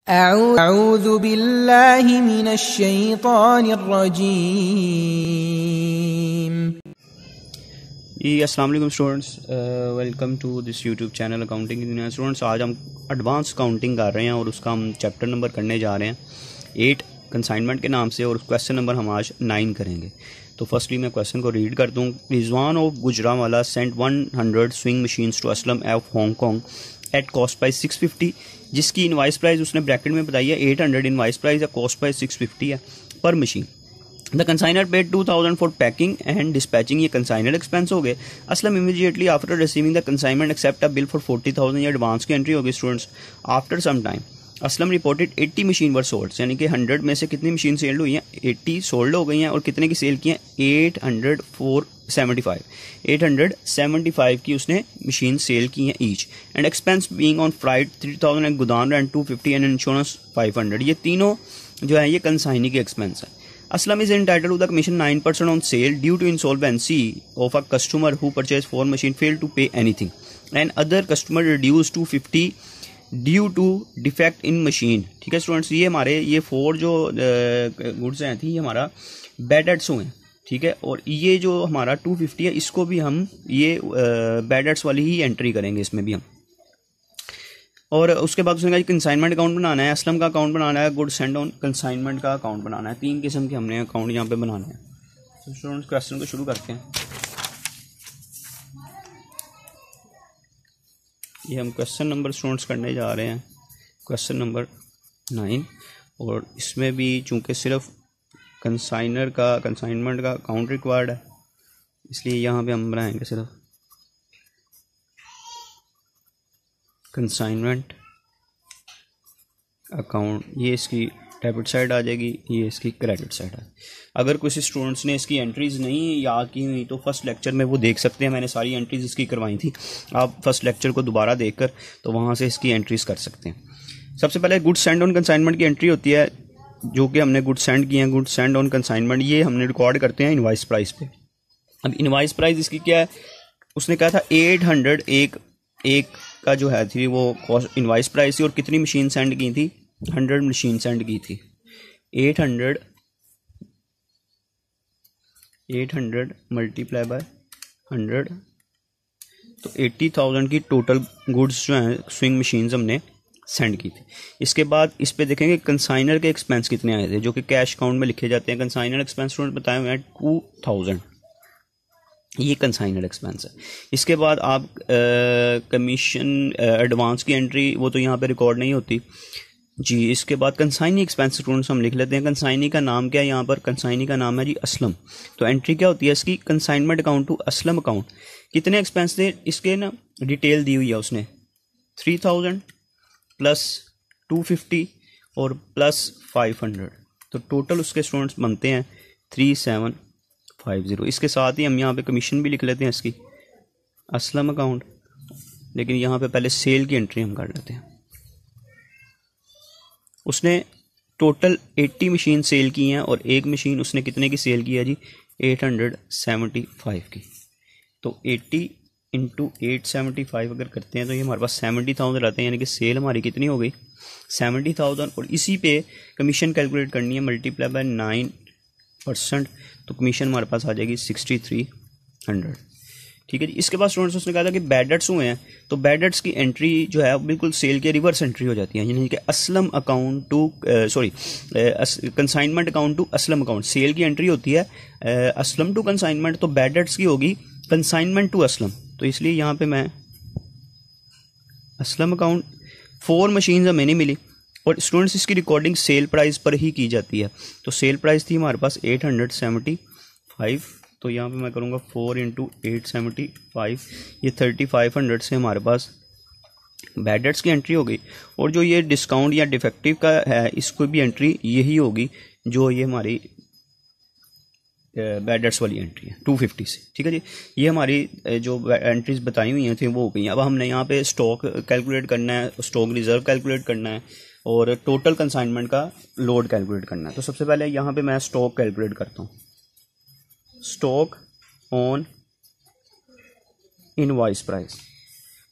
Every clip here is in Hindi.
अऊज़ु बिल्लाहि मिनश शैतानिर रजीम। अस्सलाम वालेकुम students, welcome to this YouTube channel accounting engineer. Students, आज हम एडवांस काउंटिंग कर रहे हैं और उसका हम चैप्टर नंबर करने जा रहे हैं 8 कंसाइनमेंट के नाम से, और क्वेश्चन नंबर हम आज 9 करेंगे। तो फर्स्टली मैं क्वेश्चन को रीड कर दूँ। Rizwan of Gujranwala sent 100 sewing machines to Aslam of Hong Kong at cost price 650, जिसकी इनवाइस प्राइस उसने ब्रैकेट में बताई है 800, इनवाइस प्राइस है, कॉस्ट प्राइस 650 है पर machine. The consignor paid 2000 for packing and dispatching, ये कंसाइनर एक्सपेंस हो गए। Aslam immediately after receiving the consignment accept a bill for 40,000, ये एडवांस की एंट्री होगी students. After some time Aslam reported 80 machine were sold, यानी कि 100 में से कितनी मशीन सेल हुई हैं, 80 सोल्ड हो गई हैं, और कितने की सेल की हैं, 875 की उसने मशीन सेल की हैं each. And expense being on freight 3000 and गोदाम एंड 250 एंड इंश्योरेंस 500, ये तीनों जो है ये कंसाइनी के एक्सपेंस है। Aslam is entitled to the commission 9% on sale due to insolvency of a customer who purchased 4 machine failed to pay anything, and other customer reduced to 50 due to defect in machine. ठीक है स्टूडेंट्स, ये हमारे ये 4 जो गुड्स हैं थी, ये हमारा बैड डेट्स हुए हैं। ठीक है, और ये जो हमारा 250 है, इसको भी हम ये बैड डेट्स वाली ही एंट्री करेंगे इसमें भी हम। और उसके बाद उसने कहा कंसाइनमेंट अकाउंट बनाना है, असलम का अकाउंट बनाना है, गुड सेंड ऑन कंसाइनमेंट का अकाउंट बनाना है। 3 किस्म के हमने अकाउंट यहाँ पे बनाने हैं। तो स्टूडेंट्स क्वेश्चन को शुरू करते हैं। ये हम क्वेश्चन नंबर स्टूडेंट्स करने जा रहे हैं, क्वेश्चन नंबर 9, और इसमें भी चूँकि सिर्फ कंसाइनमेंट का अकाउंट रिक्वायर्ड है, इसलिए यहाँ पे हम बनाएंगे सिर्फ कंसाइनमेंट अकाउंट। ये इसकी डेबिट साइड आ जाएगी, ये इसकी क्रेडिट साइड है। अगर कुछ स्टूडेंट्स ने इसकी एंट्रीज नहीं याद की हुई तो फर्स्ट लेक्चर में वो देख सकते हैं, मैंने सारी एंट्रीज इसकी करवाई थी। आप फर्स्ट लेक्चर को दोबारा देखकर तो वहाँ से इसकी एंट्रीज कर सकते हैं। सबसे पहले गुड सेंड ऑन कंसाइनमेंट की एंट्री होती है, जो कि हमने गुड सेंड किए हैं, गुड सेंड ऑन कंसाइनमेंट, ये हमने रिकॉर्ड करते हैं इनवाइस प्राइस पे। अब इनवाइस प्राइस इसकी क्या है, उसने कहा था 800 एक का जो है थी वो कॉस्ट इनवाइस प्राइस थी, और कितनी मशीन सेंड की थी, 100 मशीन सेंड की थी। 800 मल्टीप्लाई बाय 100, तो 80,000 की टोटल गुड्स जो हैं स्विंग मशीन्स हमने सेंड की थी। इसके बाद इस पे देखेंगे कंसाइनर के एक्सपेंस कितने आए थे, जो कि कैश अकाउंट में लिखे जाते हैं। कंसाइनर एक्सपेंस बताए हुए हैं 2000, ये कंसाइनर एक्सपेंस है। इसके बाद आप कमीशन एडवांस की एंट्री, वो तो यहाँ पे रिकॉर्ड नहीं होती जी। इसके बाद कंसाइनी एक्सपेंस स्टूडेंट्स हम लिख लेते हैं। कंसाइनी का नाम क्या है, यहाँ पर कंसाइनी का नाम है जी असलम। तो एंट्री क्या होती है इसकी, consignment account to Aslam account. कितने एक्सपेंस थे इसके ना, डिटेल दी हुई है उसने, 3000 प्लस 250 और प्लस 500, तो टोटल उसके स्टूडेंट्स बनते हैं 3750। इसके साथ ही हम यहाँ पे कमीशन भी लिख लेते हैं इसकी, असलम अकाउंट, लेकिन यहाँ पे पहले सेल की एंट्री हम कर लेते हैं। उसने टोटल 80 मशीन सेल की हैं, और एक मशीन उसने कितने की सेल की है जी, 875 की। तो 80 इंटू 875 अगर करते हैं तो ये हमारे पास 70,000 रहते हैं, यानी कि सेल हमारी कितनी हो गई, 70,000। और इसी पे कमीशन कैलकुलेट करनी है, मल्टीप्लाई बाय 9%, तो कमीशन हमारे पास आ जाएगी 6300। ठीक है जी। इसके बाद स्टूडेंट्स उसने कहा था कि बैड डेट्स हुए हैं, तो बैड डेट्स की एंट्री जो है बिल्कुल सेल के रिवर्स एंट्री हो जाती है, यानी कि Aslam account to consignment account to Aslam account. Sale की एंट्री होती है असलम टू कंसाइनमेंट, तो बैड डेट्स की होगी कंसाइनमेंट टू असलम। तो इसलिए यहाँ पे मैं असलम अकाउंट, 4 मशीन हमें नहीं मिली, और स्टूडेंट्स इसकी रिकॉर्डिंग सेल प्राइस पर ही की जाती है। तो सेल प्राइस थी हमारे पास 875, तो यहाँ पे मैं करूँगा 4 इंटू 875, ये 3500 से हमारे पास बैड डेट्स की एंट्री हो गई। और जो ये डिस्काउंट या डिफेक्टिव का है, इसको भी एंट्री यही होगी जो ये हमारी बैड डेट्स वाली एंट्री है 250 से। ठीक है जी, ये हमारी जो एंट्रीज बताई हुई थी वो हो गई। अब हमने यहाँ पे स्टॉक कैलकुलेट करना है, स्टॉक रिजर्व कैलकुलेट करना है, और टोटल कंसाइनमेंट का लोड कैलकुलेट करना है। तो सबसे पहले यहाँ पे मैं स्टॉक कैलकुलेट करता हूँ। Stock on invoice price,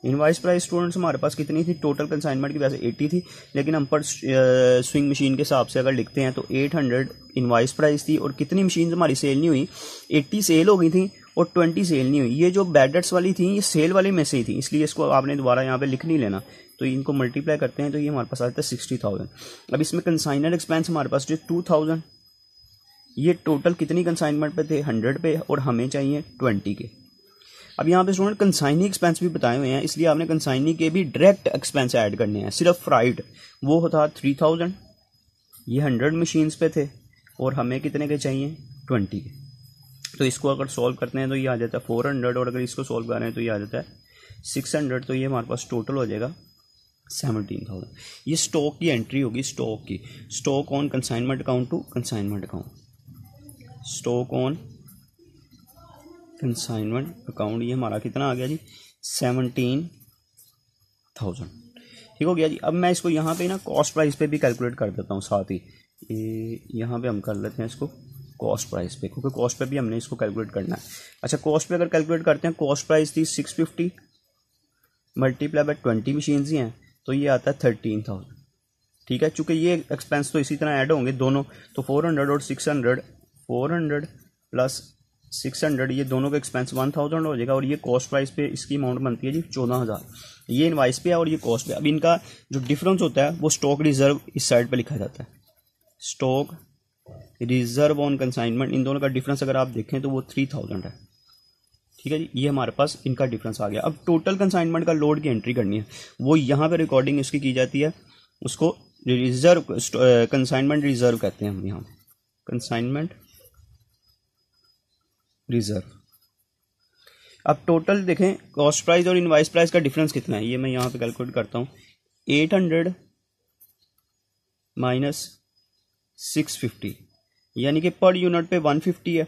invoice price students हमारे पास कितनी थी, टोटल कंसाइनमेंट की वैसे 80 थी, लेकिन हम पर स्विंग मशीन के हिसाब से अगर लिखते हैं तो 800 इनवाइस प्राइस थी और कितनी मशीन हमारी सेल नहीं हुई, 80 सेल हो गई थी और 20 सेल नहीं हुई। ये जो बैड डेट्स वाली थी ये सेल वाले में से ही थी, इसलिए इसको आपने दोबारा यहाँ पे लिख नहीं लेना। तो इनको मल्टीप्लाई करते हैं तो ये हमारे पास आता है 60,000। अब इसमें कंसाइनर एक्सपेंस हमारे पास जो 2000, ये टोटल कितनी कंसाइनमेंट पे थे, 100 पे, और हमें चाहिए 20 के। अब यहाँ पे स्टूडेंट कंसाइनी एक्सपेंस भी बताए हुए हैं, इसलिए आपने कंसाइनी के भी डायरेक्ट एक्सपेंस ऐड करने हैं। सिर्फ फ्राइड वो होता 3000, ये 100 मशीन्स पे थे और हमें कितने के चाहिए, 20 के। तो इसको अगर सॉल्व करते हैं तो ये आ जाता है 400, और अगर इसको सॉल्व कर रहे हैं तो ये आ जाता है 600। तो ये हमारे पास टोटल हो जाएगा 17,000। ये स्टॉक की एंट्री होगी, स्टॉक की, stock on consignment account to consignment account, stock on consignment account. ये हमारा कितना आ गया जी, 17,000। ठीक हो गया जी। अब मैं इसको यहाँ पे ना कॉस्ट प्राइस पे भी कैलकुलेट कर देता हूँ साथ ही, यहाँ पे हम कर लेते हैं इसको कॉस्ट प्राइस पे, क्योंकि कॉस्ट पे भी हमने इसको कैलकुलेट करना है। अच्छा, कॉस्ट पे अगर कैलकुलेट करते हैं, कॉस्ट प्राइस थी 650 मल्टीप्लाई बाय 20 मशीन ही हैं, तो ये आता है 13,000। ठीक है, चूँकि ये एक्सपेंस तो इसी तरह ऐड होंगे दोनों, तो 400 और 600, 400 प्लस 600, ये दोनों का एक्सपेंस 1000 हो जाएगा। और ये कॉस्ट प्राइस पे इसकी अमाउंट बनती है जी 14,000। ये इनवाइस पे है और ये कॉस्ट पे। अब इनका जो डिफरेंस होता है वो स्टॉक रिजर्व इस साइड पे लिखा जाता है, स्टॉक रिजर्व ऑन कंसाइनमेंट। इन दोनों का डिफरेंस अगर आप देखें तो वो 3000 है। ठीक है जी, ये हमारे पास इनका डिफरेंस आ गया। अब टोटल कंसाइनमेंट का लोड की एंट्री करनी है, वो यहाँ पे रिकॉर्डिंग इसकी की जाती है, उसको रिजर्व कंसाइनमेंट रिजर्व कहते हैं हम यहाँ, कंसाइनमेंट रिजर्व। अब टोटल देखें, कॉस्ट प्राइस और इनवाइस प्राइस का डिफरेंस कितना है, ये मैं यहाँ पे कैलकुलेट करता हूँ। 800 माइनस 650, यानी कि पर यूनिट पे 150 है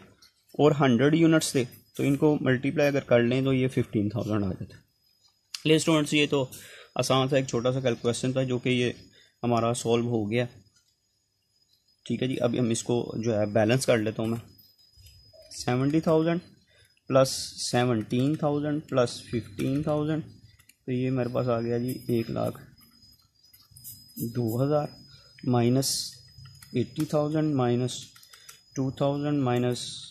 और 100 यूनिट्स थे, तो इनको मल्टीप्लाई अगर कर लें तो ये 15,000 आ जाता है। ले स्टूडेंट्स, ये तो आसान सा एक छोटा सा कैलकुलेशन था जो कि ये हमारा सॉल्व हो गया। ठीक है जी, अब हम इसको जो है बैलेंस कर लेता हूँ मैं। 70,000 प्लस 17,000 प्लस 15,000, तो ये मेरे पास आ गया जी 1,02,000 minus 80,000 minus 2,000 minus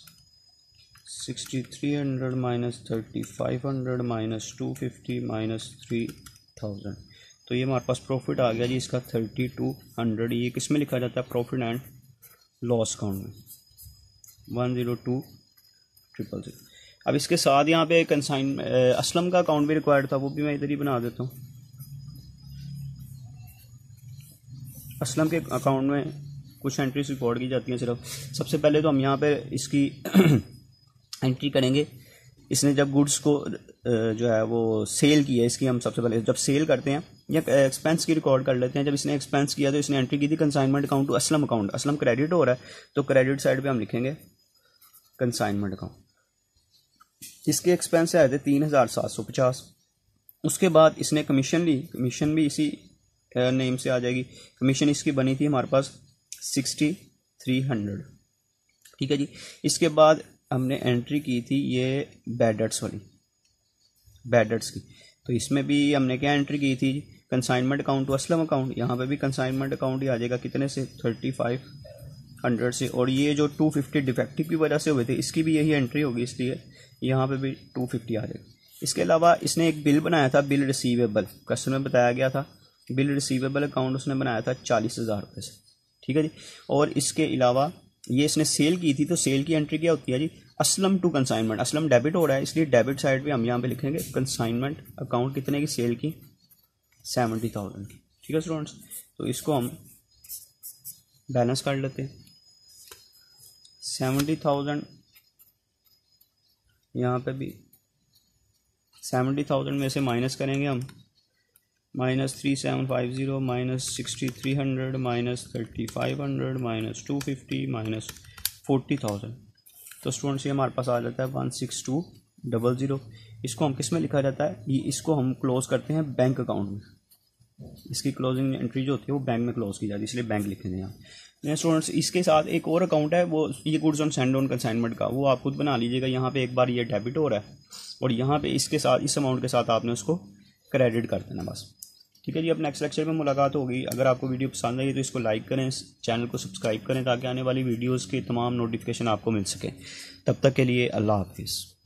6,300 minus 3,500 minus 250 minus 3,000। तो ये हमारे पास प्रॉफिट आ गया जी इसका 3,200। ये किस में लिखा जाता है, प्रॉफिट एंड लॉस अकाउंट में, 102,000। अब इसके साथ यहाँ पे कंसाइन असलम का अकाउंट भी रिक्वायर्ड था, वो भी मैं इधर ही बना देता हूँ। असलम के अकाउंट में कुछ एंट्रीज रिकॉर्ड की जाती हैं सिर्फ। सबसे पहले तो हम यहाँ पे इसकी एंट्री करेंगे, इसने जब गुड्स को जो है वो सेल किया, इसकी हम सबसे पहले जब सेल करते हैं या एक्सपेंस की रिकॉर्ड कर लेते हैं। जब इसने एक्सपेंस किया तो इसने एंट्री की थी consignment account to Aslam account, Aslam credit हो रहा है तो क्रेडिट साइड पे हम लिखेंगे कंसाइनमेंट अकाउंट। इसके एक्सपेंस आए थे 3,750। उसके बाद इसने कमीशन ली, कमीशन भी इसी नेम से आ जाएगी। कमीशन इसकी बनी थी हमारे पास 6,300। ठीक है जी, इसके बाद हमने एंट्री की थी ये बैड डेट्स वाली, बैड डेट्स की, तो इसमें भी हमने क्या एंट्री की थी, consignment account to Aslam account. यहाँ पे भी कंसाइनमेंट अकाउंट ही आ जाएगा कितने से, 3,500 से। और ये जो 250 डिफेक्टिव की वजह से हुए थे इसकी भी यही एंट्री होगी, इसलिए यहाँ पे भी 250 आ जाएगा। इसके अलावा इसने एक बिल बनाया था, बिल रिसीवेबल, क्वेश्चन में बताया गया था बिल रिसीवेबल अकाउंट उसने बनाया था 40,000 रुपये से। ठीक है जी, और इसके अलावा ये इसने सेल की थी, तो सेल की एंट्री क्या होती है जी, Aslam to consignment. Aslam debit हो रहा है इसलिए डेबिट साइड पे हम यहाँ पे लिखेंगे कंसाइनमेंट अकाउंट कितने की सेल की, 70,000 की। ठीक है स्टूडेंट्स, तो इसको हम बैलेंस कर लेते हैं। 70,000 यहाँ पे भी 70,000 में से माइनस करेंगे हम, minus 3,750 minus 6,300 minus 3,500 minus 250 minus 40,000। तो स्टूडेंट्स ये हमारे पास आ जाता है 162,000। इसको हम किस में लिखा जाता है, ये इसको हम क्लोज करते हैं बैंक अकाउंट में। इसकी क्लोजिंग एंट्री जो होती है वो बैंक में क्लोज की जाती है, इसलिए बैंक लिखेंगे यहाँ। स्टूडेंट्स इसके साथ एक और अकाउंट है, वो ये goods on send on consignment का, वो आप खुद बना लीजिएगा। यहाँ पे एक बार ये डेबिट हो रहा है और यहाँ पे इसके साथ इस अमाउंट के साथ आपने उसको क्रेडिट कर देना बस। ठीक है जी, अब नेक्स्ट लेक्चर में मुलाकात होगी। अगर आपको वीडियो पसंद आई तो इसको लाइक करें, चैनल को सब्सक्राइब करें ताकि आने वाली वीडियोज़ के तमाम नोटिफिकेशन आपको मिल सके। तब तक के लिए अल्लाह हाफिज़।